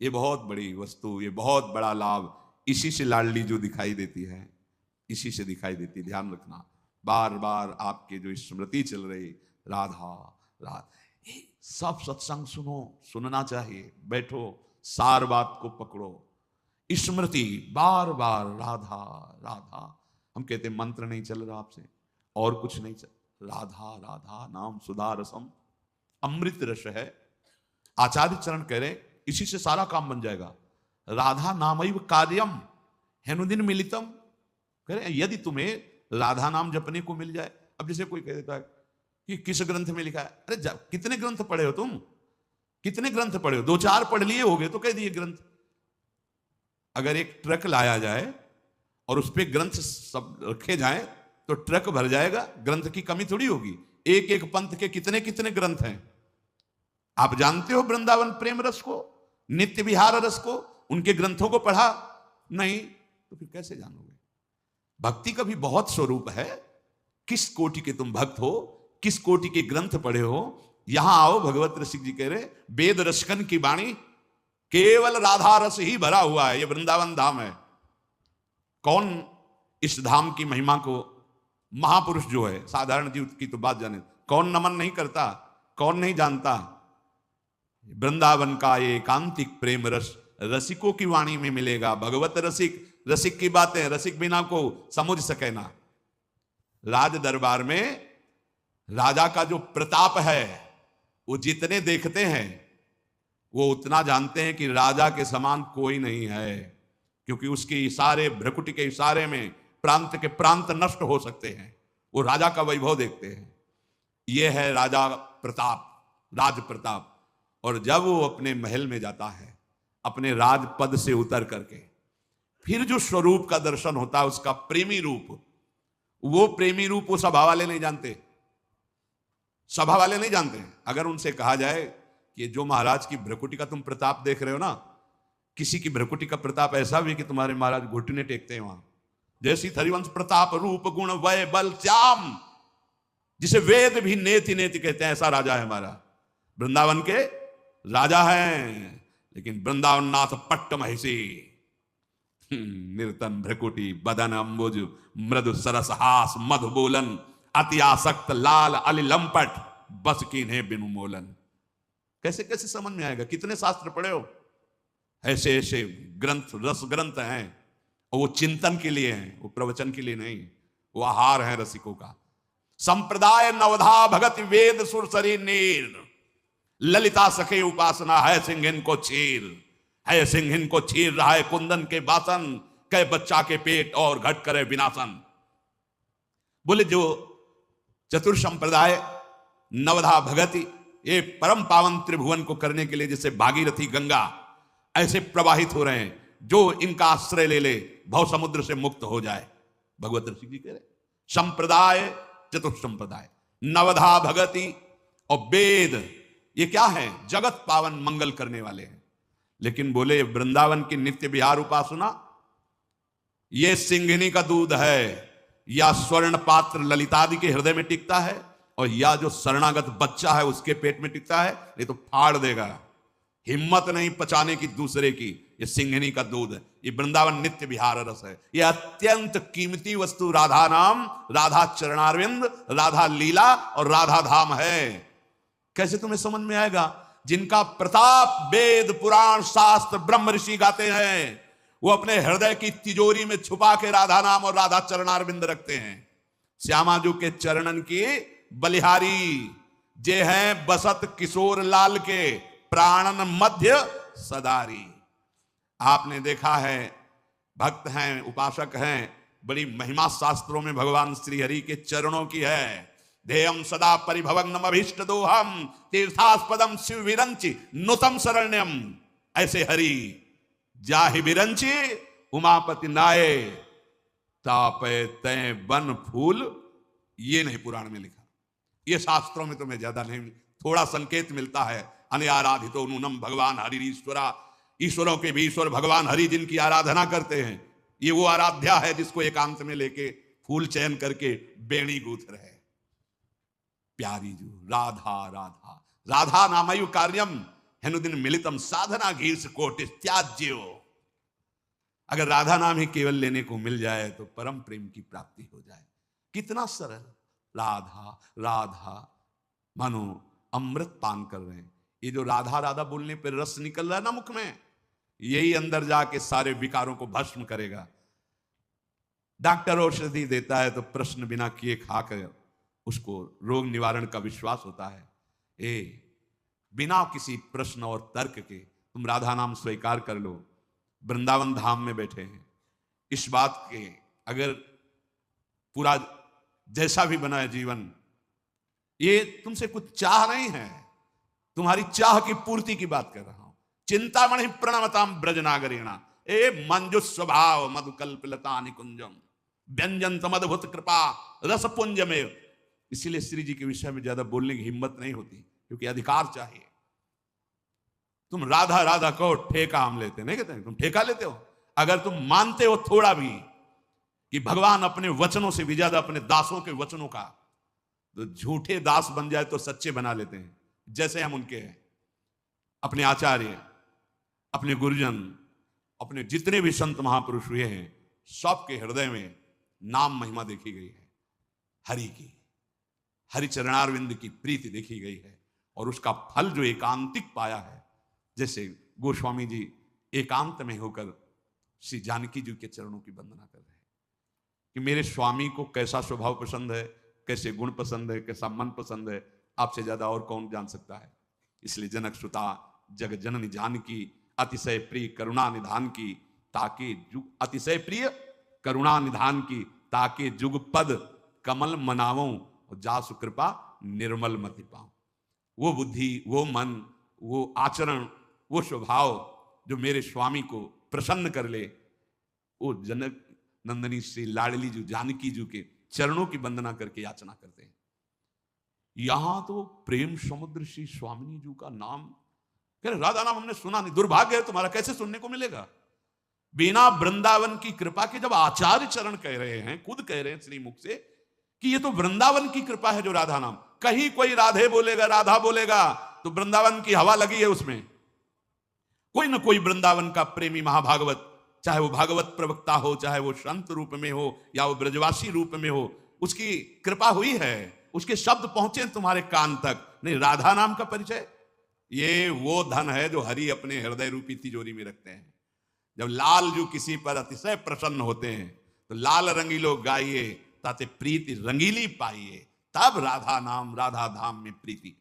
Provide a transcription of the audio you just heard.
ये बहुत बड़ी वस्तु, ये बहुत बड़ा लाभ, इसी से लाडली जो दिखाई देती है, इसी से दिखाई देती है। ध्यान रखना, बार बार आपके जो स्मृति चल रही, राधा राधा, ये सब सत्संग सुनो, सुनना चाहिए। बैठो, सार बात को पकड़ो, स्मृति बार बार राधा राधा। हम कहते मंत्र नहीं चल रहा आपसे, और कुछ नहीं चल, राधा राधा नाम सुधा रसम, अमृत रस है। आचार्य चरण कह रहे इसी से सारा काम बन जाएगा। राधा नामैव कार्यम हेनुदिन मिलितम, कह रहे यदि तुम्हें राधा नाम जपने को मिल जाए। अब जैसे कोई कह देता है कि किस ग्रंथ में लिखा है, अरे कितने ग्रंथ पढ़े हो तुम, कितने ग्रंथ पढ़े हो? 2-4 पढ़ लिए होगे तो कह दिए ग्रंथ। अगर एक ट्रक लाया जाए और उस पर ग्रंथ सब रखे जाए तो ट्रक भर जाएगा, ग्रंथ की कमी थोड़ी होगी। एक एक पंथ के कितने कितने ग्रंथ हैं। आप जानते हो वृंदावन प्रेम रस को, नित्य विहार रस को, उनके ग्रंथों को पढ़ा नहीं तो फिर कैसे जानोगे? भक्ति का भी बहुत स्वरूप है। किस कोटि के तुम भक्त हो, किस कोटि के ग्रंथ पढ़े हो। यहां आओ, भगवत रसिक जी कह रहे वेद रसकन की वाणी, केवल राधा रस ही भरा हुआ है। ये वृंदावन धाम है। कौन इस धाम की महिमा को, महापुरुष जो है, साधारण जीव की तो बात जाने, कौन नमन नहीं करता, कौन नहीं जानता? वृंदावन का ये एकांतिक प्रेम रस रसिकों की वाणी में मिलेगा। भगवत रसिक, रसिक की बातें रसिक बिना को समझ सके ना। राज दरबार में राजा का जो प्रताप है, वो जितने देखते हैं वो उतना जानते हैं कि राजा के समान कोई नहीं है, क्योंकि उसके इशारे, भ्रकुटी के इशारे में प्रांत के प्रांत नष्ट हो सकते हैं। वो राजा का वैभव देखते हैं। यह है राजा प्रताप, राज प्रताप। और जब वो अपने महल में जाता है, अपने राजपद से उतर करके, फिर जो स्वरूप का दर्शन होता है, उसका प्रेमी रूप, वो प्रेमी रूप वो सभा वाले नहीं जानते, सभा वाले नहीं जानते। अगर उनसे कहा जाए कि जो महाराज की भ्रकुटी का तुम प्रताप देख रहे हो ना, किसी की भ्रकुटी का प्रताप ऐसा भी कि तुम्हारे महाराज घुटने टेकते हैं वहां, जैसी हरिवंश प्रताप रूप गुण वय बल श्याम, जिसे वेद भी नेति नेति कहते हैं, ऐसा राजा है हमारा। वृंदावन के राजा हैं, लेकिन वृंदावन नाथ पट्ट महिषी, निर्तन भ्रकुटी बदन अंबुज मृदु सरस हास मधु बोलन, अति आसक्त लाल अली लंपट बस कीन्हे बिनु मोलन। कैसे कैसे समझ में आएगा? कितने शास्त्र पढ़े हो? ऐसे ऐसे ग्रंथ, रस ग्रंथ हैं, और वो चिंतन के लिए हैं, वो प्रवचन के लिए नहीं। वो आहार है रसिकों का। संप्रदाय नवधा भगत वेद सुर शरीर नीर, ललिता सखे उपासना है सिंहिन को चीर, है सिंहिन को चीर रहा है कुंदन के बासन, कै बच्चा के पेट और घट करे विनाशन। बोले जो चतुर संप्रदाय नवधा भगति, ये परम पावन त्रिभुवन को करने के लिए जैसे भागीरथी गंगा ऐसे प्रवाहित हो रहे हैं, जो इनका आश्रय ले ले भव समुद्र से मुक्त हो जाए। भगवत ऋषि जी कह रहे संप्रदाय, चतुर संप्रदाय, नवधा भगति और वेद, ये क्या है? जगत पावन मंगल करने वाले हैं। लेकिन बोले वृंदावन की नित्य विहार उपासना, ये सिंहिनी का दूध है, या स्वर्ण पात्र ललितादि के हृदय में टिकता है, और या जो शरणागत बच्चा है उसके पेट में टिकता है, ये तो फाड़ देगा, हिम्मत नहीं पचाने की दूसरे की। ये सिंहिनी का दूध है, ये वृंदावन नित्य विहार रस है। ये अत्यंत कीमती वस्तु राधा नाम, राधा चरणारविंद, राधा लीला और राधा धाम है। कैसे तुम्हें समझ में आएगा? जिनका प्रताप वेद पुराण शास्त्र ब्रह्म ऋषि गाते हैं, वो अपने हृदय की तिजोरी में छुपा के राधा नाम और राधा चरणारविंद रखते हैं। श्यामाजू के चरणन की बलिहारी जे हैं बसत किशोर लाल के, प्राणन मध्य सदारी। आपने देखा है, भक्त हैं, उपासक हैं, बड़ी महिमा शास्त्रों में भगवान श्री हरि के चरणों की है। ध्येयम सदा परिभवग्नम अभीष्ट दोहम, तीर्थास्पदम शिव विरंचि नुतम शरण्यम। ऐसे हरि जाहि विरंचि उमापति नाये, तापे तय बन फूल। ये नहीं पुराण में लिखा, ये शास्त्रों में तुम्हें ज्यादा नहीं, थोड़ा संकेत मिलता है। अनयाराधितो नूनम भगवान हरि ईश्वरा, ईश्वरों के भी ईश्वर भगवान हरि जिनकी आराधना करते हैं, ये वो आराध्या है जिसको एकांत में लेके फूल चयन करके बेणी गूंथ रहे। प्यारी जो राधा राधा, राधा नामयु कार्यम हेनुदिन मिलितम साधना घीस कोटि त्याज्यो। अगर राधा नाम ही केवल लेने को मिल जाए तो परम प्रेम की प्राप्ति हो जाए। कितना सरल, राधा राधा, मानो अमृत पान कर रहे हैं। ये जो राधा राधा बोलने पर रस निकल रहा है ना मुख में, यही अंदर जाके सारे विकारों को भस्म करेगा। डॉक्टर औषधि देता है तो प्रश्न बिना किए खाकर उसको रोग निवारण का विश्वास होता है। बिना किसी प्रश्न और तर्क के तुम राधा नाम स्वीकार कर लो। वृंदावन धाम में बैठे हैं, इस बात के अगर पूरा जैसा भी बना है जीवन, ये तुमसे कुछ चाह नहीं है, तुम्हारी चाह की पूर्ति की बात कर रहा हूं। चिंतामणि प्रणमताम ब्रजनागरेणा ए मंजु स्वभाव मधुकल्पलता निकुंजम व्यंजन तमद्भुत कृपा रस पुंज में। इसीलिए श्री जी के विषय में ज्यादा बोलने की हिम्मत नहीं होती, क्योंकि अधिकार चाहिए। तुम राधा राधा कहो, ठेका हम लेते नहीं, कहते तुम ठेका लेते हो। अगर तुम मानते हो थोड़ा भी कि भगवान अपने वचनों से भी ज्यादा अपने दासों के वचनों का, तो झूठे दास बन जाए तो सच्चे बना लेते हैं। जैसे हम उनके हैं, अपने आचार्य, अपने गुरुजन, अपने जितने भी संत महापुरुष हुए हैं, सबके हृदय में नाम महिमा देखी गई है, हरि की, हरि चरणारविंद की प्रीति देखी गई है। और उसका फल जो एकांतिक पाया है, जैसे गोस्वामी जी एकांत में होकर श्री जानकी जी के चरणों की वंदना कर रहे हैं कि मेरे स्वामी को कैसा स्वभाव पसंद है, कैसे गुण पसंद है, कैसा मन पसंद है, आपसे ज्यादा और कौन जान सकता है। इसलिए जनक सुता जग जननी जानकी अतिशय प्रिय करुणा निधान की, ताकि जुग अतिशय प्रिय करुणा निधान की, ताकि जुग पद कमल मनावों और जासु कृपा निर्मल मति पाऊं। वो बुद्धि, वो मन, वो आचरण, वो स्वभाव जो मेरे स्वामी को प्रसन्न कर ले, वो जनक नंदनी श्री लाडली जी जानकी जी के चरणों की वंदना करके याचना करते हैं। यहां तो प्रेम समुद्र श्री स्वामिनी जी का नाम कह रहे, राधा नाम हमने सुना नहीं, दुर्भाग्य है तुम्हारा, कैसे सुनने को मिलेगा। बिना वृंदावन की कृपा के, जब आचार्य चरण कह रहे हैं, खुद कह रहे हैं श्री मुख से कि ये तो वृंदावन की कृपा है जो राधा नाम। कहीं कोई राधे बोलेगा, राधा बोलेगा तो वृंदावन की हवा लगी है उसमें। कोई ना कोई वृंदावन का प्रेमी महाभागवत, चाहे वो भागवत प्रवक्ता हो, चाहे वो संत रूप में हो या वो ब्रजवासी रूप में हो, उसकी कृपा हुई है, उसके शब्द पहुंचे तुम्हारे कान तक। नहीं, राधा नाम का परिचय, ये वो धन है जो हरि अपने हृदय रूपी तिजोरी में रखते हैं। जब लाल जो किसी पर अतिशय प्रसन्न होते हैं तो लाल रंगीलो गाइए ताते प्रीति रंगीली पाइए, तब राधा नाम राधा धाम में प्रीति।